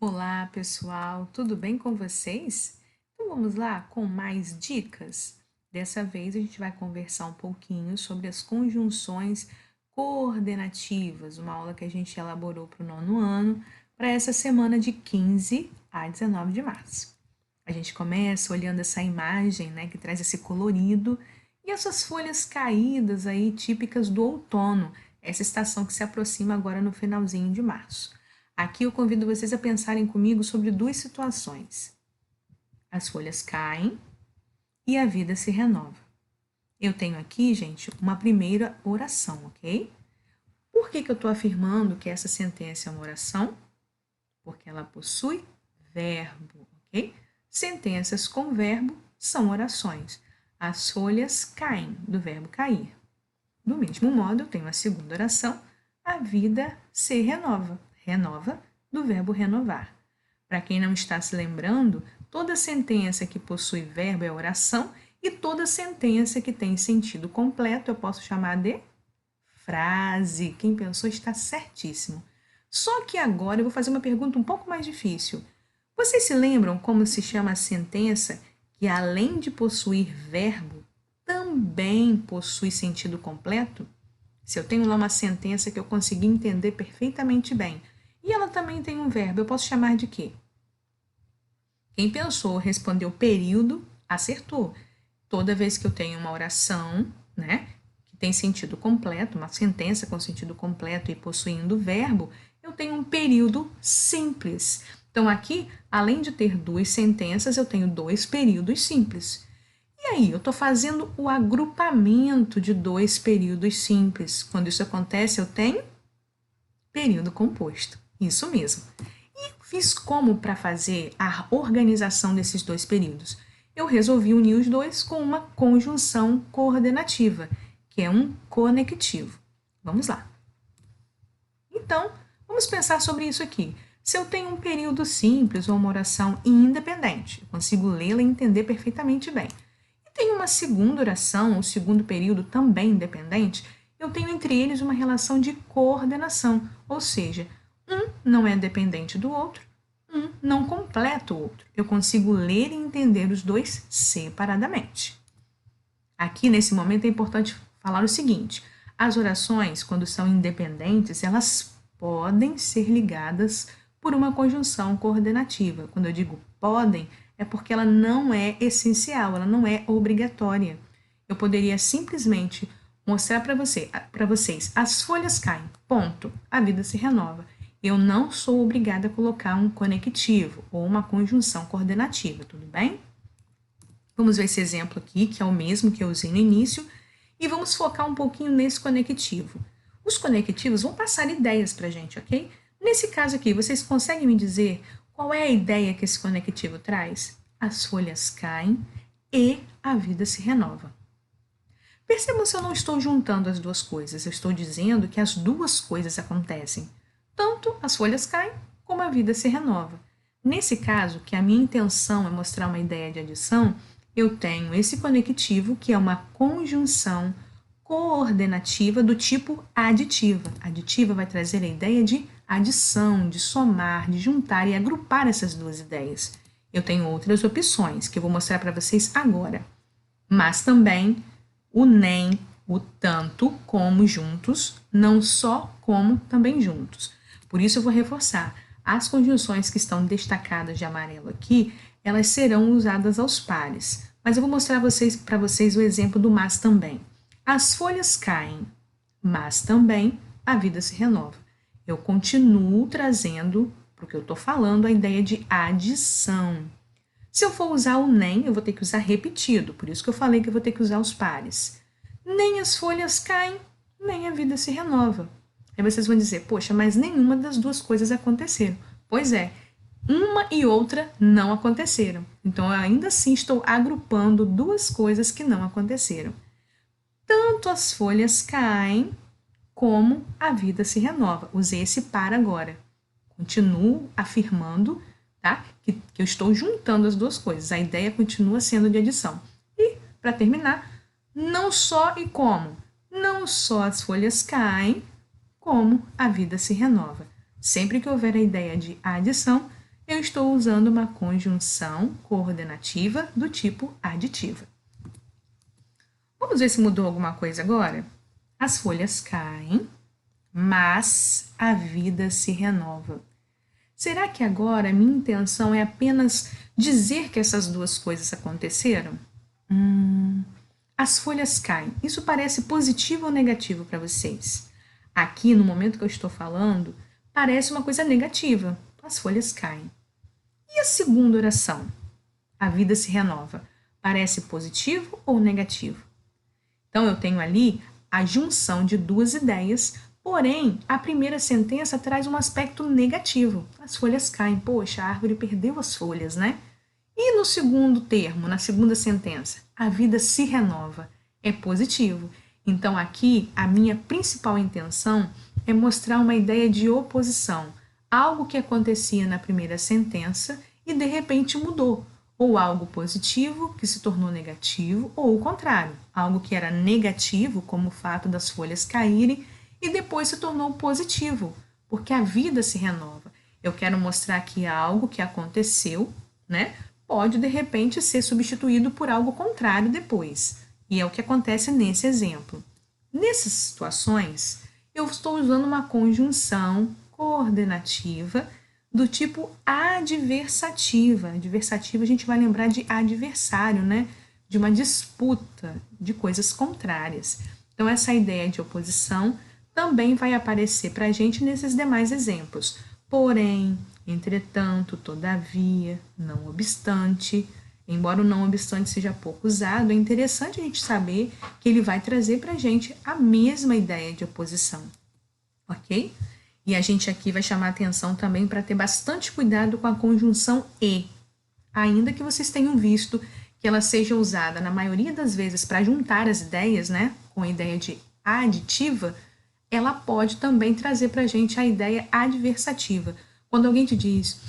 Olá, pessoal, tudo bem com vocês? Então vamos lá com mais dicas. Dessa vez a gente vai conversar um pouquinho sobre as conjunções coordenativas, uma aula que a gente elaborou para o nono ano, para essa semana de 15 a 19 de março. A gente começa olhando essa imagem, né, que traz esse colorido e essas folhas caídas aí típicas do outono, essa estação que se aproxima agora no finalzinho de março. Aqui eu convido vocês a pensarem comigo sobre duas situações. As folhas caem e a vida se renova. Eu tenho aqui, gente, uma primeira oração, ok? Por que eu estou afirmando que essa sentença é uma oração? Porque ela possui verbo, ok? Sentenças com verbo são orações. As folhas caem, do verbo cair. Do mesmo modo, eu tenho a segunda oração, a vida se renova. Renova, do verbo renovar. Para quem não está se lembrando, toda sentença que possui verbo é oração e toda sentença que tem sentido completo eu posso chamar de frase. Quem pensou está certíssimo. Só que agora eu vou fazer uma pergunta um pouco mais difícil. Vocês se lembram como se chama a sentença que, além de possuir verbo, também possui sentido completo? Se eu tenho lá uma sentença que eu consegui entender perfeitamente bem e ela também tem um verbo, eu posso chamar de quê? Quem pensou, respondeu período, acertou. Toda vez que eu tenho uma oração, né, que tem sentido completo, uma sentença com sentido completo e possuindo verbo, eu tenho um período simples. Então, aqui, além de ter duas sentenças, eu tenho dois períodos simples. E aí, eu estou fazendo o agrupamento de dois períodos simples. Quando isso acontece, eu tenho período composto. Isso mesmo. E fiz como para fazer a organização desses dois períodos? Eu resolvi unir os dois com uma conjunção coordenativa, que é um conectivo. Vamos lá. Então, vamos pensar sobre isso aqui. Se eu tenho um período simples ou uma oração independente, eu consigo lê-la e entender perfeitamente bem. E tenho uma segunda oração, ou segundo período também independente, eu tenho entre eles uma relação de coordenação, ou seja, um não é dependente do outro, um não completa o outro. Eu consigo ler e entender os dois separadamente. Aqui, nesse momento, é importante falar o seguinte: as orações, quando são independentes, elas podem ser ligadas por uma conjunção coordenativa. Quando eu digo podem, é porque ela não é essencial, ela não é obrigatória. Eu poderia simplesmente mostrar para vocês, as folhas caem, ponto, a vida se renova. Eu não sou obrigada a colocar um conectivo ou uma conjunção coordenativa, tudo bem? Vamos ver esse exemplo aqui, que é o mesmo que eu usei no início, e vamos focar um pouquinho nesse conectivo. Os conectivos vão passar ideias para a gente, ok? Nesse caso aqui, vocês conseguem me dizer qual é a ideia que esse conectivo traz? As folhas caem e a vida se renova. Percebam se eu não estou juntando as duas coisas, eu estou dizendo que as duas coisas acontecem. Tanto as folhas caem, como a vida se renova. Nesse caso, que a minha intenção é mostrar uma ideia de adição, eu tenho esse conectivo, que é uma conjunção coordenativa do tipo aditiva. Aditiva vai trazer a ideia de adição, de somar, de juntar e agrupar essas duas ideias. Eu tenho outras opções, que eu vou mostrar para vocês agora. Mas também o nem, o tanto, como juntos, não só como, também juntos. Por isso eu vou reforçar. As conjunções que estão destacadas de amarelo aqui, elas serão usadas aos pares. Mas eu vou mostrar para vocês o exemplo do mas também. As folhas caem, mas também a vida se renova. Eu continuo trazendo, para o que eu estou falando, a ideia de adição. Se eu for usar o nem, eu vou ter que usar repetido, por isso que eu falei que eu vou ter que usar os pares. Nem as folhas caem, nem a vida se renova. Aí vocês vão dizer, poxa, mas nenhuma das duas coisas aconteceram. Pois é, uma e outra não aconteceram. Então, eu ainda assim estou agrupando duas coisas que não aconteceram. Tanto as folhas caem, como a vida se renova. Usei esse para agora. Continuo afirmando, tá? Que eu estou juntando as duas coisas. A ideia continua sendo de adição. E, para terminar, não só e como. Não só as folhas caem, como a vida se renova. Sempre que houver a ideia de adição, eu estou usando uma conjunção coordenativa do tipo aditiva. Vamos ver se mudou alguma coisa agora? As folhas caem, mas a vida se renova. Será que agora a minha intenção é apenas dizer que essas duas coisas aconteceram? As folhas caem. Isso parece positivo ou negativo para vocês? Aqui, no momento que eu estou falando, parece uma coisa negativa. As folhas caem. E a segunda oração? A vida se renova. Parece positivo ou negativo? Então, eu tenho ali a junção de duas ideias, porém, a primeira sentença traz um aspecto negativo. As folhas caem. Poxa, a árvore perdeu as folhas, né? E no segundo termo, na segunda sentença, a vida se renova. É positivo. Então, aqui, a minha principal intenção é mostrar uma ideia de oposição. Algo que acontecia na primeira sentença e, de repente, mudou. Ou algo positivo que se tornou negativo, ou o contrário, algo que era negativo, como o fato das folhas caírem, e depois se tornou positivo, porque a vida se renova. Eu quero mostrar que algo que aconteceu, né, pode de repente ser substituído por algo contrário depois. E é o que acontece nesse exemplo. Nessas situações, eu estou usando uma conjunção coordenativa do tipo adversativa. Adversativa a gente vai lembrar de adversário, né? De uma disputa, de coisas contrárias. Então, essa ideia de oposição também vai aparecer para a gente nesses demais exemplos. Porém, entretanto, todavia, não obstante. Embora o não obstante seja pouco usado, é interessante a gente saber que ele vai trazer para a gente a mesma ideia de oposição. Ok? E a gente aqui vai chamar atenção também para ter bastante cuidado com a conjunção e. Ainda que vocês tenham visto que ela seja usada na maioria das vezes para juntar as ideias, né? Com a ideia de aditiva, ela pode também trazer para a gente a ideia adversativa. Quando alguém te diz,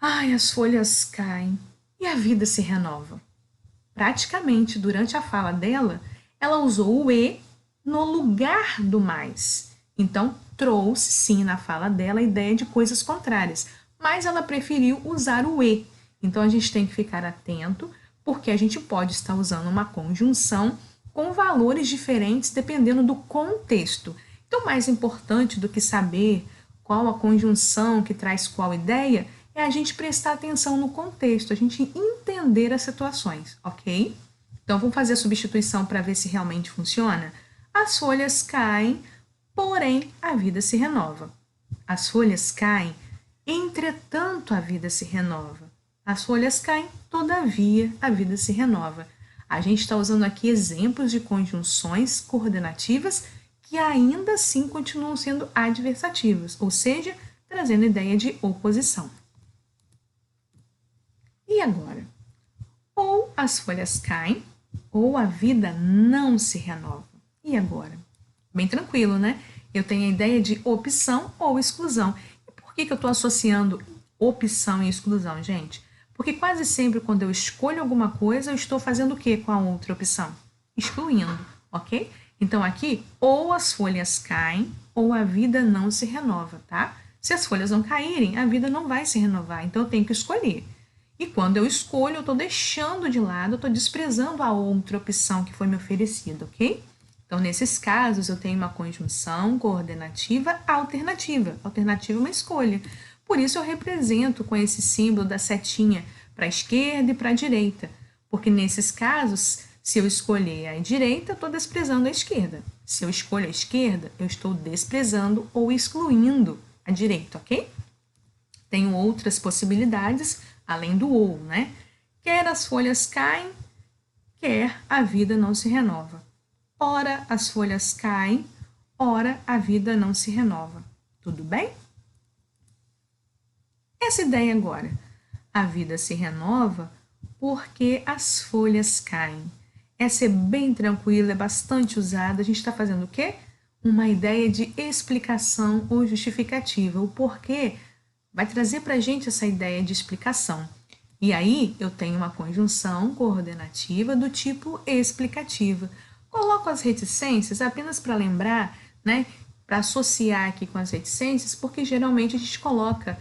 ai, as folhas caem e a vida se renova. Praticamente, durante a fala dela, ela usou o e no lugar do mais. Então, trouxe, sim, na fala dela a ideia de coisas contrárias, mas ela preferiu usar o e. Então, a gente tem que ficar atento, porque a gente pode estar usando uma conjunção com valores diferentes dependendo do contexto. Então, mais importante do que saber qual a conjunção que traz qual ideia, é a gente prestar atenção no contexto, a gente entender as situações, ok? Então, vamos fazer a substituição para ver se realmente funciona? As folhas caem, porém, a vida se renova. As folhas caem, entretanto, a vida se renova. As folhas caem, todavia, a vida se renova. A gente está usando aqui exemplos de conjunções coordenativas que ainda assim continuam sendo adversativas, ou seja, trazendo ideia de oposição. E agora? Ou as folhas caem, ou a vida não se renova. E agora? Bem tranquilo, né? Eu tenho a ideia de opção ou exclusão. E por que eu estou associando opção e exclusão, gente? Porque quase sempre quando eu escolho alguma coisa, eu estou fazendo o que com a outra opção? Excluindo, ok? Então aqui, ou as folhas caem, ou a vida não se renova, tá? Se as folhas não caírem, a vida não vai se renovar, então eu tenho que escolher. E quando eu escolho, eu estou deixando de lado, eu estou desprezando a outra opção que foi me oferecida, ok? Então, nesses casos, eu tenho uma conjunção coordenativa alternativa. Alternativa é uma escolha. Por isso, eu represento com esse símbolo da setinha para a esquerda e para a direita. Porque nesses casos, se eu escolher a direita, eu estou desprezando a esquerda. Se eu escolho a esquerda, eu estou desprezando ou excluindo a direita, ok? Tenho outras possibilidades, além do ou, né? Quer as folhas caem, quer a vida não se renova. Ora as folhas caem, ora a vida não se renova. Tudo bem? Essa ideia agora. A vida se renova porque as folhas caem. Essa é bem tranquila, é bastante usada. A gente está fazendo o quê? Uma ideia de explicação ou justificativa. O porquê vai trazer para a gente essa ideia de explicação. E aí eu tenho uma conjunção coordenativa do tipo explicativa. Coloco as reticências apenas para lembrar, né, para associar aqui com as reticências, porque geralmente a gente coloca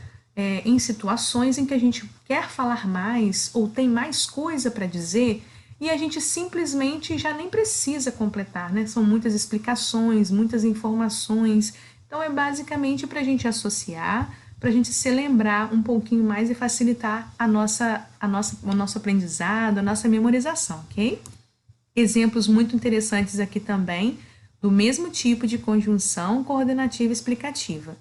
em situações em que a gente quer falar mais ou tem mais coisa para dizer e a gente simplesmente já nem precisa completar, né? São muitas explicações, muitas informações. Então, é basicamente para a gente associar, para a gente se lembrar um pouquinho mais e facilitar o nosso aprendizado, a nossa memorização, ok? Exemplos muito interessantes aqui também, do mesmo tipo de conjunção coordenativa explicativa.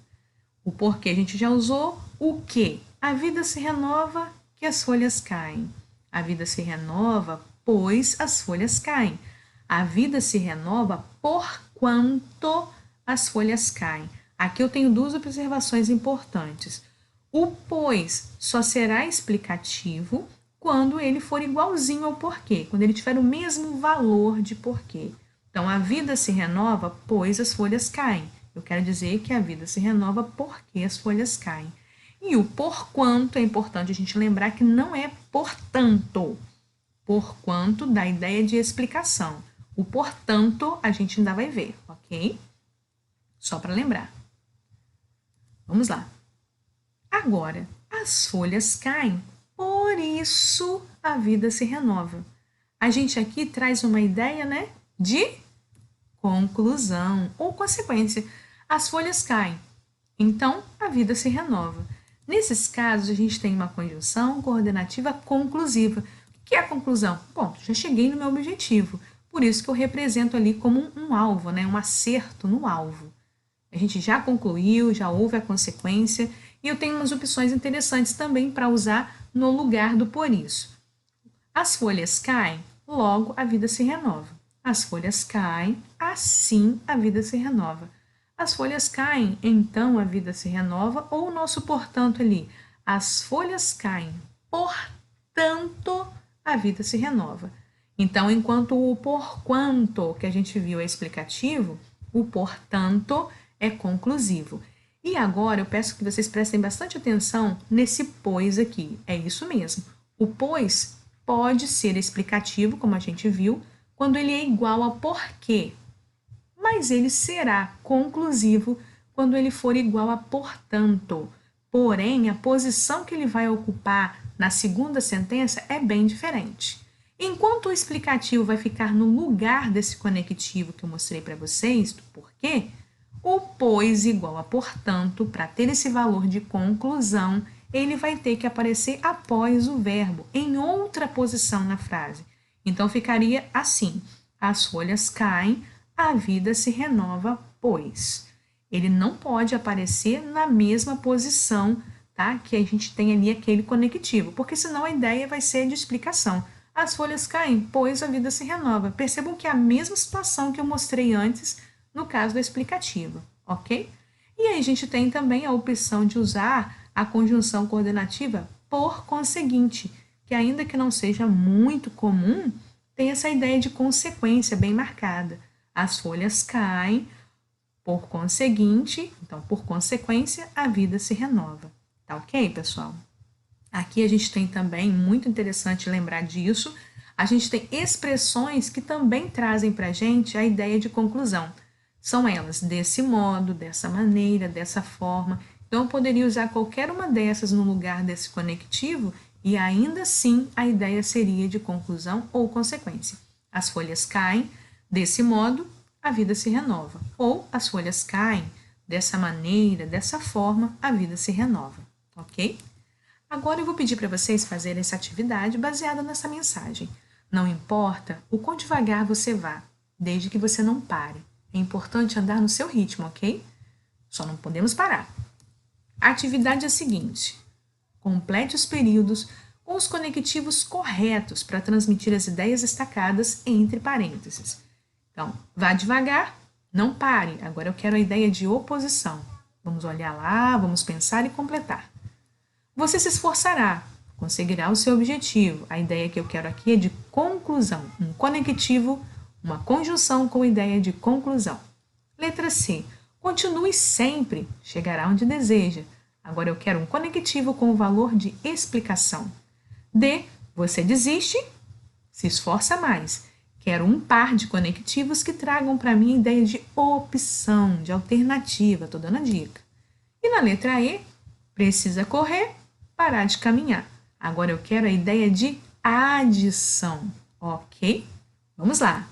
O porquê a gente já usou, o que? A vida se renova que as folhas caem. A vida se renova, pois as folhas caem. A vida se renova porquanto as folhas caem. Aqui eu tenho duas observações importantes. O pois só será explicativo quando ele for igualzinho ao porquê, quando ele tiver o mesmo valor de porquê. Então, a vida se renova, pois as folhas caem. Eu quero dizer que a vida se renova porque as folhas caem. E o porquanto é importante a gente lembrar que não é portanto. Porquanto dá ideia de explicação. O portanto a gente ainda vai ver, ok? Só para lembrar. Vamos lá. Agora, as folhas caem, por isso a vida se renova. A gente aqui traz uma ideia, né, de conclusão ou consequência. As folhas caem, então a vida se renova. Nesses casos, a gente tem uma conjunção coordenativa conclusiva. O que é a conclusão? Bom, já cheguei no meu objetivo. Por isso que eu represento ali como um alvo, né? Um acerto no alvo. A gente já concluiu, já houve a consequência, e eu tenho umas opções interessantes também para usar no lugar do por isso. As folhas caem, logo a vida se renova. As folhas caem, assim a vida se renova. As folhas caem, então a vida se renova, ou o nosso portanto ali. As folhas caem, portanto a vida se renova. Então, enquanto o porquanto que a gente viu é explicativo, o portanto é conclusivo. E agora eu peço que vocês prestem bastante atenção nesse pois aqui. É isso mesmo. O pois pode ser explicativo, como a gente viu, quando ele é igual a porquê. Mas ele será conclusivo quando ele for igual a portanto. Porém, a posição que ele vai ocupar na segunda sentença é bem diferente. Enquanto o explicativo vai ficar no lugar desse conectivo que eu mostrei para vocês, do porquê, o pois igual a portanto, para ter esse valor de conclusão, ele vai ter que aparecer após o verbo, em outra posição na frase. Então, ficaria assim: as folhas caem, a vida se renova, pois. Ele não pode aparecer na mesma posição, tá? Que a gente tem ali aquele conectivo, porque senão a ideia vai ser de explicação. As folhas caem, pois a vida se renova. Percebam que é a mesma situação que eu mostrei antes no caso da explicativa, ok? E aí a gente tem também a opção de usar a conjunção coordenativa por conseguinte, que ainda que não seja muito comum, tem essa ideia de consequência bem marcada. As folhas caem, por conseguinte, então por consequência, a vida se renova. Tá ok, pessoal? Aqui a gente tem também, muito interessante lembrar disso, a gente tem expressões que também trazem para a gente a ideia de conclusão. São elas desse modo, dessa maneira, dessa forma. Então, eu poderia usar qualquer uma dessas no lugar desse conectivo e ainda assim a ideia seria de conclusão ou consequência. As folhas caem, desse modo, a vida se renova. Ou as folhas caem, dessa maneira, dessa forma, a vida se renova. Ok? Agora eu vou pedir para vocês fazerem essa atividade baseada nessa mensagem. Não importa o quão devagar você vá, desde que você não pare. É importante andar no seu ritmo, ok? Só não podemos parar. A atividade é a seguinte: complete os períodos com os conectivos corretos para transmitir as ideias destacadas entre parênteses. Então, vá devagar, não pare. Agora eu quero a ideia de oposição. Vamos olhar lá, vamos pensar e completar. Você se esforçará, conseguirá o seu objetivo. A ideia que eu quero aqui é de conclusão, um conectivo, uma conjunção com ideia de conclusão. Letra C. Continue sempre, chegará onde deseja. Agora eu quero um conectivo com o valor de explicação. D. Você desiste, se esforça mais. Quero um par de conectivos que tragam para mim a ideia de opção, de alternativa. Estou dando a dica. E na letra E, Precisa correr, parar de caminhar. Agora eu quero a ideia de adição, ok? Vamos lá.